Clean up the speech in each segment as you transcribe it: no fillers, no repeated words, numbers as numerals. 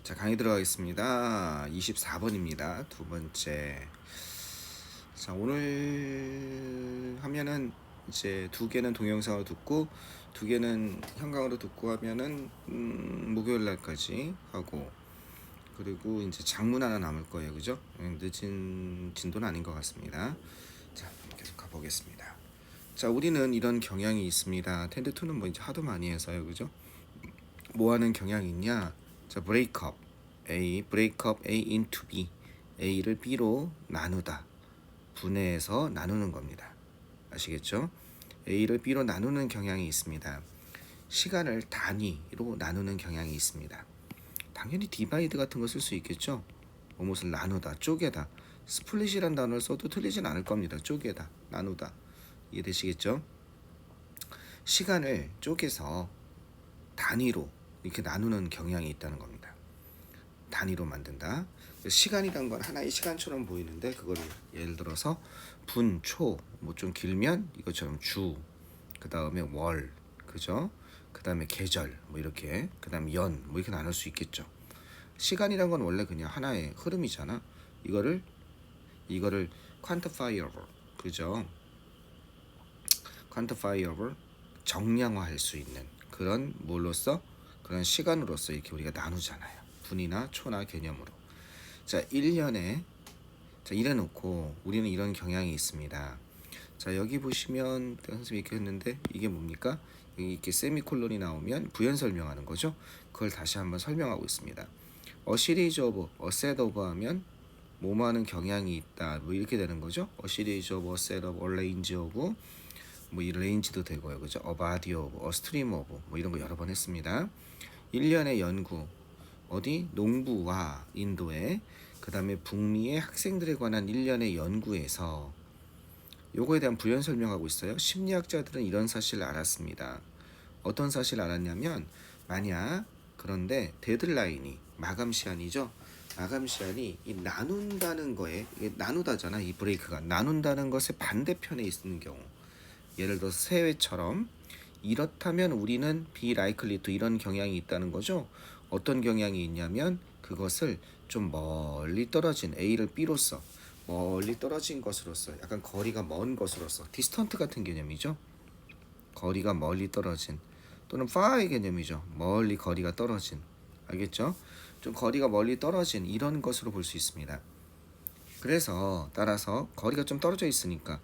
자, 강의 들어가겠습니다. 24번입니다. 두 번째. 자, 오늘 하면은 이제 두 개는 동영상으로 듣고 두 개는 현강으로 듣고 하면은 목요일 날까지 하고, 그리고 이제 장문 하나 남을 거예요. 그죠? 늦은 진도는 아닌 것 같습니다. 자, 계속 가보겠습니다. 자, 우리는 이런 경향이 있습니다. 텐드 2는 뭐 이제 하도 많이 해서요. 그죠? 뭐 하는 경향이 있냐? 자, breakup A into B, A를 B로 나누다, 분해해서 나누는 겁니다. 아시겠죠? A를 B로 나누는 경향이 있습니다. 시간을 단위로 나누는 경향이 있습니다. 당연히 디바이드 같은 거 쓸 수 있겠죠? 무엇을 나누다, 쪼개다. 스플릿이란 단어를 써도 틀리진 않을 겁니다. 쪼개다, 나누다. 이해되시겠죠? 시간을 쪼개서 단위로 이렇게 나누는 경향이 있다는 겁니다. 단위로 만든다. 시간이란 건 하나의 시간처럼 보이는데, 그거를 예를 들어서 분, 초, 뭐 좀 길면 이것처럼 주, 그 다음에 월, 그죠? 그 다음에 계절, 뭐 이렇게, 그 다음에 연, 뭐 이렇게 나눌 수 있겠죠. 시간이란 건 원래 그냥 하나의 흐름이잖아. 이거를 quantifiable, 그죠? quantifiable, 정량화할 수 있는 그런 뭘로써, 그런 시간으로서 이렇게 우리가 나누잖아요. 분이나 초나 개념으로. 자, 1년에 자, 이래 놓고 우리는 이런 경향이 있습니다. 자, 여기 보시면 선생님이 이렇게 했는데 이게 뭡니까? 여기 이렇게 세미콜론이 나오면 부연 설명하는 거죠. 그걸 다시 한번 설명하고 있습니다. A series of, a set of 하면 뭐뭐 하는 경향이 있다, 뭐 이렇게 되는 거죠. A series of, a set of, a range of, 뭐 이 레인지도 되고요. 그죠? A body of, a stream of, 뭐 이런 거 여러 번 했습니다. 1년의 연구, 어디? 농부와 인도의, 그 다음에 북미의 학생들에 관한 1년의 연구에서 요거에 대한 부연 설명하고 있어요. 심리학자들은 이런 사실을 알았습니다. 어떤 사실을 알았냐면, 만약 그런데 데드라인이, 마감 시한이죠. 마감 시한이 이 나눈다는 거에, 이게 나누다잖아. 이 브레이크가 나눈다는 것의 반대편에 있는 경우, 예를 들어서 세회처럼, 이렇다면 우리는 be likely to, 이런 경향이 있다는 거죠. 어떤 경향이 있냐면, 그것을 좀 멀리 떨어진 A를 B로서, 멀리 떨어진 것으로서, 약간 거리가 먼 것으로서, 디스턴트 같은 개념이죠. 거리가 멀리 떨어진, 또는 far의 개념이죠. 멀리 거리가 떨어진, 알겠죠? 좀 거리가 멀리 떨어진 이런 것으로 볼 수 있습니다. 그래서 따라서 거리가 좀 떨어져 있으니까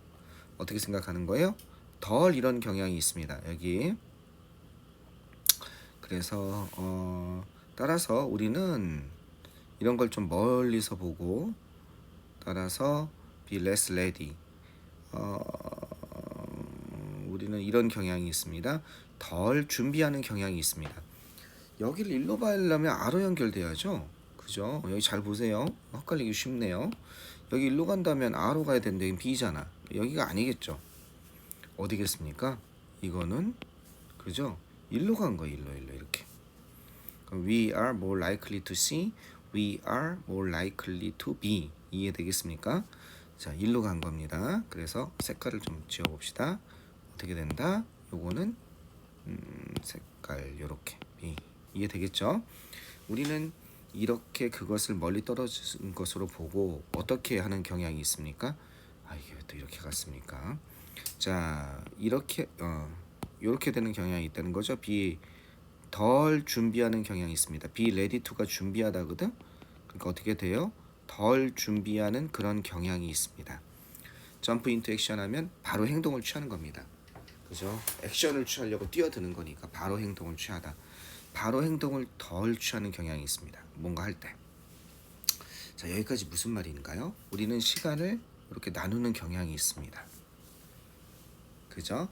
어떻게 생각하는 거예요? 덜 이런 경향이 있습니다. 여기. 그래서 따라서 우리는 이런 걸 좀 멀리서 보고, 따라서 be less ready, 우리는 이런 경향이 있습니다. 덜 준비하는 경향이 있습니다. 여기를 일로 가려면 R로 연결돼야죠. 그죠? 여기 잘 보세요. 헷갈리기 쉽네요. 여기 일로 간다면 R로 가야 되는데 여긴 B잖아. 여기가 아니겠죠. 어디겠습니까? 이거는, 그죠? 일로 간 거예요. 일로 이렇게. We are more likely to see, we are more likely to be. 이해되겠습니까? 자, 일로 간 겁니다. 그래서 색깔을 좀 지워봅시다. 어떻게 된다? 요거는 색깔 요렇게 B. 이해되겠죠? 우리는 이렇게 그것을 멀리 떨어진 것으로 보고 어떻게 하는 경향이 있습니까? 이게 또 이렇게 갔습니까? 자, 이렇게 되는 경향이 있다는 거죠. B, 덜 준비하는 경향이 있습니다. be ready to가 준비하다거든. 그러니까 어떻게 돼요? 덜 준비하는 그런 경향이 있습니다. jump into action 하면 바로 행동을 취하는 겁니다. 그죠? 액션을 취하려고 뛰어드는 거니까 바로 행동을 취하다. 바로 행동을 덜 취하는 경향이 있습니다. 뭔가 할 때. 자, 여기까지 무슨 말인가요? 우리는 시간을 이렇게 나누는 경향이 있습니다. 그죠?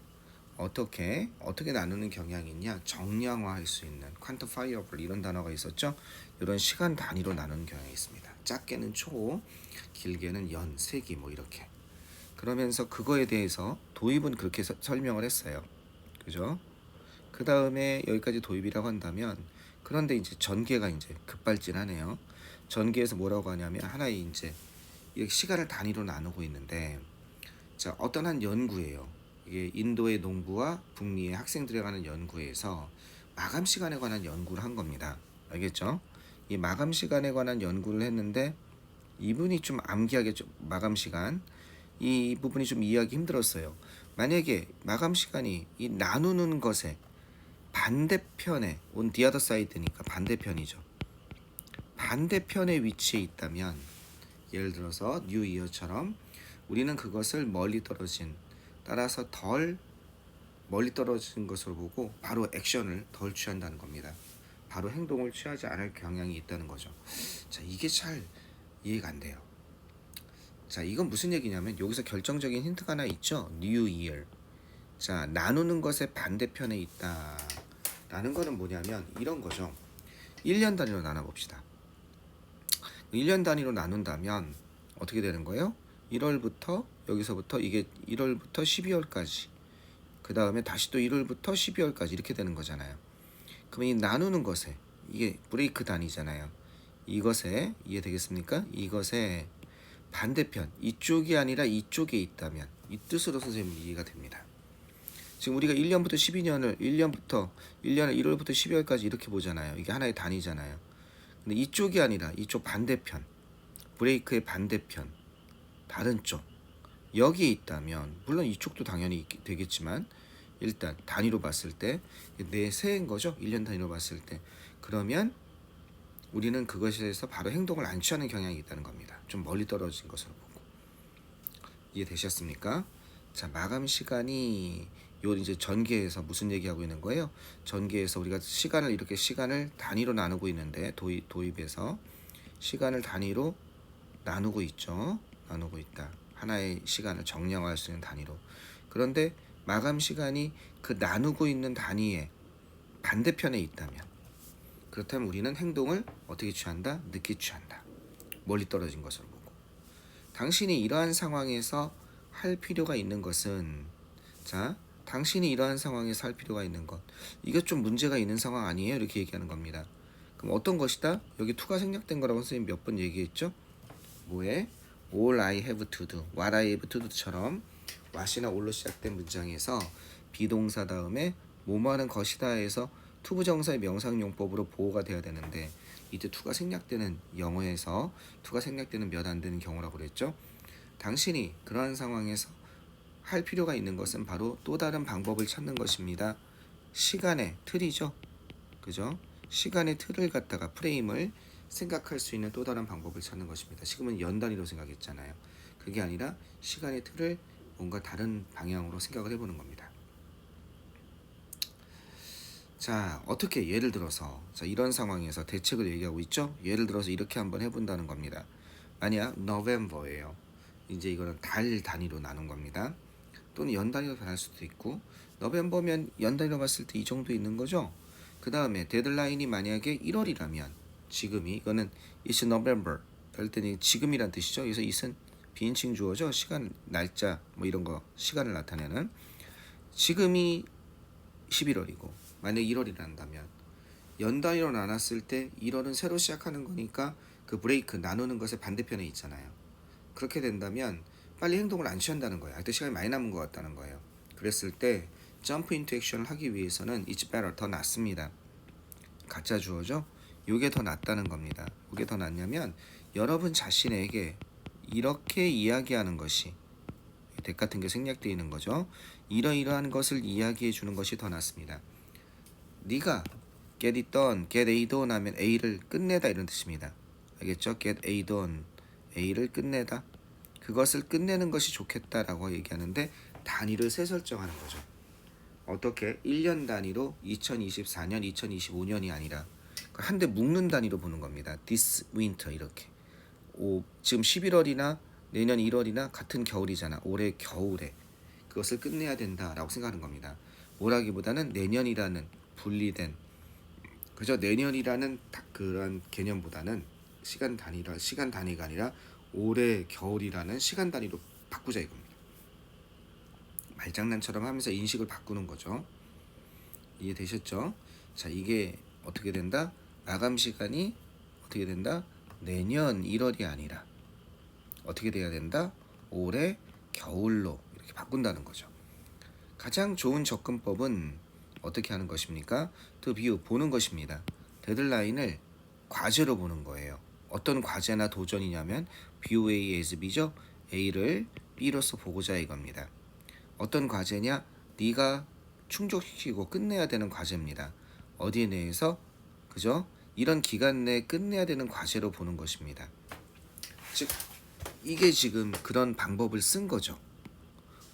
어떻게 나누는 경향이 있냐? 정량화할 수 있는 quantifiable, 이런 단어가 있었죠? 이런 시간 단위로 나누는 경향이 있습니다. 작게는 초, 길게는 연, 세기, 뭐 이렇게. 그러면서 그거에 대해서 도입은 그렇게 설명을 했어요. 그죠? 그 다음에 여기까지 도입이라고 한다면, 그런데 이제 전개가 이제 급발진하네요. 전개에서 뭐라고 하냐면, 하나의 이제 시간을 단위로 나누고 있는데, 자, 어떤 한 연구예요. 이게 인도의 농부와 북미의 학생들에 관한 연구에서 마감 시간에 관한 연구를 한 겁니다. 알겠죠? 이 마감 시간에 관한 연구를 했는데 이분이 좀 암기하게 좀 마감 시간 이 부분이 좀 이해하기 힘들었어요. 만약에 마감 시간이 이 나누는 것에 반대편에 on the other side니까 반대편이죠. 반대편에 위치해 있다면 예를 들어서 new year처럼 우리는 그것을 멀리 떨어진 따라서 덜 멀리 떨어진 것으로 보고 바로 액션을 덜 취한다는 겁니다. 바로 행동을 취하지 않을 경향이 있다는 거죠. 자, 이게 잘 이해가 안 돼요. 자, 이건 무슨 얘기냐면 여기서 결정적인 힌트가 하나 있죠. New Year. 자, 나누는 것의 반대편에 있다. 라는 거는 뭐냐면 이런 거죠. 1년 단위로 나눠봅시다. 1년 단위로 나눈다면 어떻게 되는 거예요? 1월부터 여기서부터 이게 1월부터 12월까지 그 다음에 다시 또 1월부터 12월까지 이렇게 되는 거잖아요. 그럼 이 나누는 것에 이게 브레이크 단위잖아요. 이것에 이해되겠습니까? 이것에 반대편 이쪽이 아니라 이쪽에 있다면 이 뜻으로 선생님 이해가 됩니다. 지금 우리가 1년부터 12년을 1년을 1월부터 12월까지 이렇게 보잖아요. 이게 하나의 단위잖아요. 근데 이쪽이 아니라 이쪽 반대편 브레이크의 반대편 다른 쪽 여기에 있다면 물론 이쪽도 당연히 되겠지만 일단 단위로 봤을 때 내세인 거죠. 1년 단위로 봤을 때 그러면 우리는 그것에 대해서 바로 행동을 안 취하는 경향이 있다는 겁니다. 좀 멀리 떨어진 것으로 보고 이해되셨습니까? 자, 마감 시간이 요 이제 전개에서 무슨 얘기하고 있는 거예요? 전개에서 우리가 시간을 이렇게 시간을 단위로 나누고 있는데 도입에서 시간을 단위로 나누고 있죠. 나누고 있다. 하나의 시간을 정량화할 수 있는 단위로. 그런데 마감 시간이 그 나누고 있는 단위의 반대편에 있다면 그렇다면 우리는 행동을 어떻게 취한다? 늦게 취한다. 멀리 떨어진 것으로 보고. 당신이 이러한 상황에서 할 필요가 있는 것은 자, 당신이 이러한 상황에서 할 필요가 있는 것 이게 좀 문제가 있는 상황 아니에요? 이렇게 얘기하는 겁니다. 그럼 어떤 것이다? 여기 to가 생략된 거라고 선생님 몇 번 얘기했죠? 뭐에? All I have to do, what I have to do처럼 what이나 all로 시작된 문장에서 비동사 다음에 뭐뭐하는 것이다 해서 투부정사의 명상용법으로 보호가 돼야 되는데 이때 to가 생략되는 영어에서 to가 생략되는 몇 안 되는 경우라고 그랬죠. 당신이 그러한 상황에서 할 필요가 있는 것은 바로 또 다른 방법을 찾는 것입니다. 시간의 틀이죠. 그죠? 시간의 틀을 갖다가 프레임을 생각할 수 있는 또 다른 방법을 찾는 것입니다. 지금은 연 단위로 생각했잖아요. 그게 아니라 시간의 틀을 뭔가 다른 방향으로 생각을 해보는 겁니다. 자, 어떻게 예를 들어서 자, 이런 상황에서 대책을 얘기하고 있죠. 예를 들어서 이렇게 한번 해본다는 겁니다. 만약 November예요. 이제 이거는 달 단위로 나눈 겁니다. 또는 연 단위로 변할 수도 있고 November면 연 단위로 봤을 때 이 정도 있는 거죠. 그 다음에 데드라인이 만약에 1월이라면 지금이 이거는 it's November 할 때는 지금이란 뜻이죠. 그래서 it은 비인칭 주어죠. 시간, 날짜 뭐 이런 거 시간을 나타내는 지금이 11월이고 만약 1월이란다면 연 단위로 나눴을 때 1월은 새로 시작하는 거니까 그 브레이크 나누는 것의 반대편에 있잖아요. 그렇게 된다면 빨리 행동을 안 취한다는 거예요. 그때 시간이 많이 남은 것 같다는 거예요. 그랬을 때 jump into action을 하기 위해서는 it's better 더 낫습니다. 가짜 주어죠. 이게 더 낫다는 겁니다. 이게 더 낫냐면 여러분 자신에게 이렇게 이야기하는 것이 덱 같은 게 생략되어 있는 거죠. 이러이러한 것을 이야기해 주는 것이 더 낫습니다. 네가 get it done, get A done 하면 A를 끝내다 이런 뜻입니다. 알겠죠? get A done, A를 끝내다. 그것을 끝내는 것이 좋겠다라고 얘기하는데 단위를 새 설정하는 거죠. 어떻게? 1년 단위로 2024년, 2025년이 아니라 한 대 묶는 단위로 보는 겁니다. This winter 이렇게. 지금 11월이나 내년 1월이나 같은 겨울이잖아. 올해 겨울에 그것을 끝내야 된다라고 생각하는 겁니다. 뭐라기보다는 내년이라는 분리된 그저 내년이라는 그런 개념보다는 시간 단위가 아니라 올해 겨울이라는 시간 단위로 바꾸자 이겁니다. 말장난처럼 하면서 인식을 바꾸는 거죠. 이해되셨죠? 자, 이게 어떻게 된다? 마감 시간이 어떻게 된다? 내년 1월이 아니라 어떻게 돼야 된다? 올해 겨울로 이렇게 바꾼다는 거죠. 가장 좋은 접근법은 어떻게 하는 것입니까? To view, 보는 것입니다. 데드라인을 과제로 보는 거예요. 어떤 과제나 도전이냐면 view A as B죠. A를 B로서 보고자 이겁니다. 어떤 과제냐? 네가 충족시키고 끝내야 되는 과제입니다. 어디 내에서? 그죠? 이런 기간 내에 끝내야 되는 과제로 보는 것입니다. 즉 이게 지금 그런 방법을 쓴 거죠.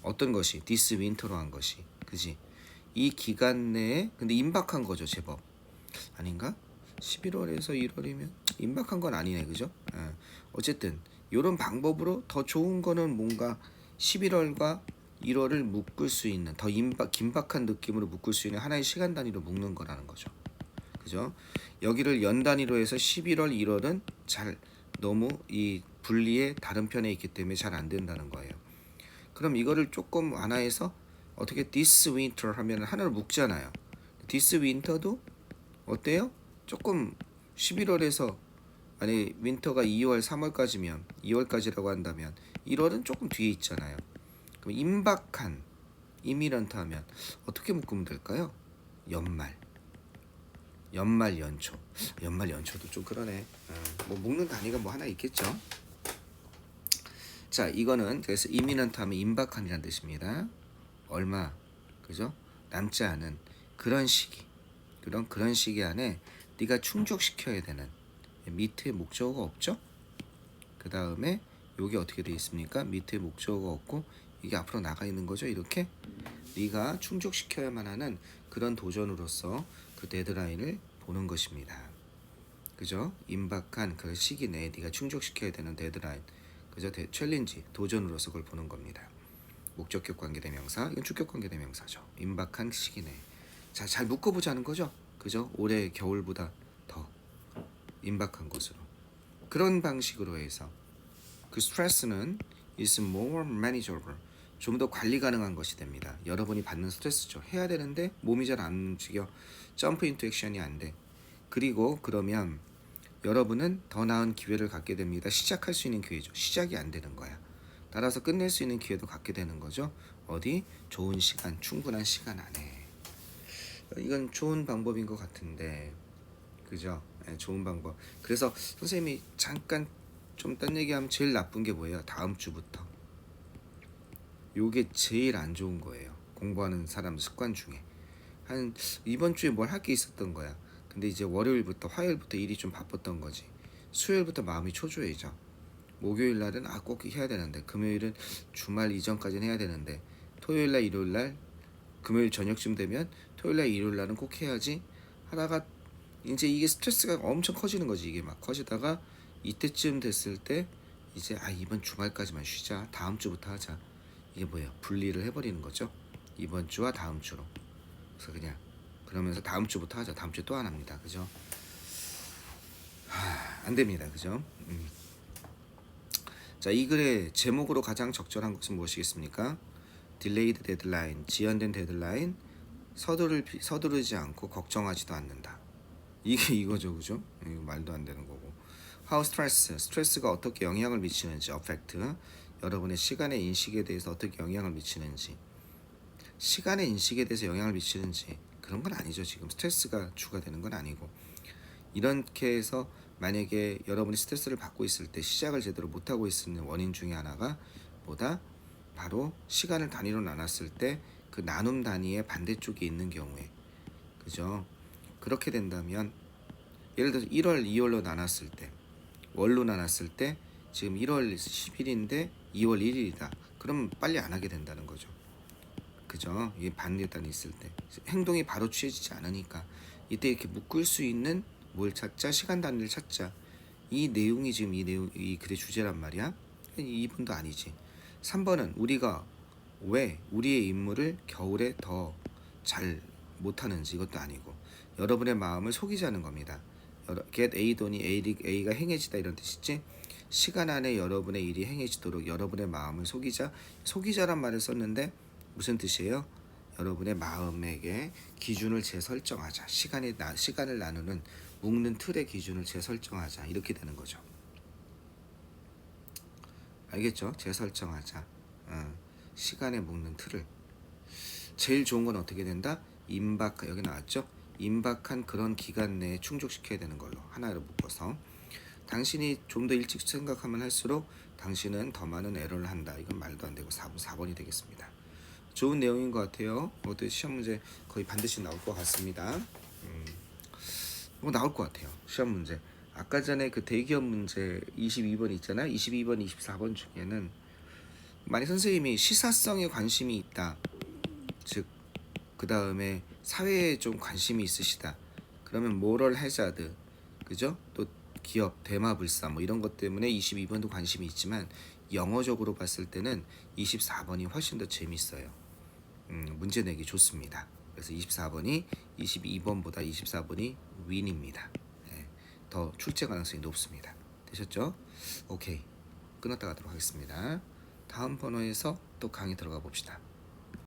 어떤 것이? this winter로 한 것이. 그지? 이 기간 내에 근데 임박한 거죠, 제법. 아닌가? 11월에서 1월이면 임박한 건 아니네, 그죠? 어쨌든 이런 방법으로 더 좋은 거는 뭔가 11월과 1월을 묶을 수 있는 더 긴박한 느낌으로 묶을 수 있는 하나의 시간 단위로 묶는 거라는 거죠. 그죠? 여기를 연 단위로 해서 11월, 1월은 잘 너무 이 분리의 다른 편에 있기 때문에 잘 안 된다는 거예요. 그럼 이거를 조금 완화해서 어떻게 this winter 하면 하나를 묶잖아요. this winter도 어때요? 조금 11월에서 아니 윈터가 2월, 3월까지면 2월까지라고 한다면 1월은 조금 뒤에 있잖아요. 그럼 임박한 이미런트 하면 어떻게 묶으면 될까요? 연말, 연초. 연말 연초도 좀 그러네. 뭐 묶는 단위가 뭐 하나 있겠죠. 자, 이거는 그래서 이미넌트 하면 임박한이라는 뜻입니다. 얼마, 그죠? 남지 않은 그런 시기, 그런 시기 안에 네가 충족시켜야 되는 밑에 목적어가 없죠? 그 다음에 여기 어떻게 되어 있습니까? 밑에 목적어가 없고 이게 앞으로 나가 있는 거죠. 이렇게 네가 충족시켜야만 하는 그런 도전으로서 그 데드라인을 보는 것입니다. 그죠? 임박한 그 시기 내에 네가 충족시켜야 되는 데드라인, 그죠? 챌린지, 도전으로서 그걸 보는 겁니다. 목적격 관계대명사, 이건 주격 관계대명사죠. 임박한 시기 내에. 자, 잘 묶어보자는 거죠. 그죠? 올해 겨울보다 더 임박한 것으로. 그런 방식으로 해서 그 스트레스는 is more manageable. 좀 더 관리 가능한 것이 됩니다. 여러분이 받는 스트레스죠. 해야 되는데 몸이 잘 안 움직여. 점프 인투 액션이 안 돼. 그리고 그러면 여러분은 더 나은 기회를 갖게 됩니다. 시작할 수 있는 기회죠. 시작이 안 되는 거야. 따라서 끝낼 수 있는 기회도 갖게 되는 거죠. 어디? 좋은 시간, 충분한 시간 안에. 이건 좋은 방법인 것 같은데, 그죠? 네, 좋은 방법. 그래서 선생님이 잠깐 좀 딴 얘기하면 제일 나쁜 게 뭐예요? 다음 주부터. 요게 제일 안 좋은 거예요. 공부하는 사람 습관 중에. 한 이번 주에 뭘 할 게 있었던 거야. 근데 이제 월요일부터 화요일부터 일이 좀 바빴던 거지. 수요일부터 마음이 초조해져. 목요일 날은 꼭 해야 되는데, 금요일은 주말 이전까지는 해야 되는데, 토요일 날, 일요일 날, 금요일 저녁쯤 되면 토요일 날, 일요일 날은 꼭 해야지 하다가 이제 이게 스트레스가 엄청 커지는 거지. 이게 막 커지다가 이때쯤 됐을 때 이제 이번 주말까지만 쉬자. 다음 주부터 하자. 이게 뭐예요? 분리를 해버리는 거죠. 이번 주와 다음 주로. 그래서 그냥 그러면서 다음 주부터 하자. 다음 주에 또 안 합니다. 그죠? 안 됩니다. 그죠? 자, 이 글의 제목으로 가장 적절한 것은 무엇이겠습니까? Delayed deadline, 지연된 데드라인, 서두르지 않고 걱정하지도 않는다. 이게 이거죠, 그죠? 이거 말도 안 되는 거고. How 스트레스가 어떻게 영향을 미치는지, affect, 여러분의 시간의 인식에 대해서 어떻게 영향을 미치는지, 시간의 인식에 대해서 영향을 미치는지 그런 건 아니죠. 지금 스트레스가 주가 되는 건 아니고, 이렇게 해서 만약에 여러분이 스트레스를 받고 있을 때 시작을 제대로 못하고 있는 원인 중에 하나가 뭐다? 바로 시간을 단위로 나눴을 때 그 나눔 단위의 반대쪽에 있는 경우에, 그죠? 그렇게 된다면 예를 들어서 1월, 2월로 나눴을 때, 월로 나눴을 때 지금 1월 10일인데 2월 1일이다. 그럼 빨리 안 하게 된다는 거죠. 그죠? 이게 반대단이 있을 때 행동이 바로 취해지지 않으니까 이때 이렇게 묶을 수 있는 뭘 찾자, 시간 단위를 찾자. 이 내용이 지금 이 글의 주제란 말이야. 2번도 아니지. 3번은 우리가 왜 우리의 임무를 겨울에 더 잘 못하는지, 이것도 아니고 여러분의 마음을 속이자는 겁니다. get A 돈이 A가 행해지다 이런 뜻이지. 시간 안에 여러분의 일이 행해지도록 여러분의 마음을 속이자란 말을 썼는데 무슨 뜻이에요? 여러분의 마음에게 기준을 재설정하자. 시간을 나누는 묶는 틀의 기준을 재설정하자. 이렇게 되는 거죠. 알겠죠? 재설정하자. 시간에 묶는 틀을. 제일 좋은 건 어떻게 된다? 여기 나왔죠? 임박한 그런 기간 내에 충족시켜야 되는 걸로 하나로 묶어서 당신이 좀 더 일찍 생각하면 할수록 당신은 더 많은 에러를 한다. 이건 말도 안 되고 4번이 되겠습니다. 좋은 내용인 것 같아요. 모두 시험 문제 거의 반드시 나올 것 같습니다. 뭐 나올 것 같아요. 시험 문제. 아까 전에 그 대기업 문제 22번 있잖아요. 22번, 24번 중에는 만약 선생님이 시사성에 관심이 있다. 즉 그 다음에 사회에 좀 관심이 있으시다. 그러면 모럴 해자드, 그죠? 또 기업 대마불사 뭐 이런 것 때문에 22번도 관심이 있지만 영어적으로 봤을 때는 24번이 훨씬 더 재밌어요. 문제 내기 좋습니다. 그래서 24번이 22번보다 24번이 윈입니다. 네, 더 출제 가능성이 높습니다. 되셨죠? 오케이. 끊었다 가도록 하겠습니다. 다음 번호에서 또 강의 들어가 봅시다.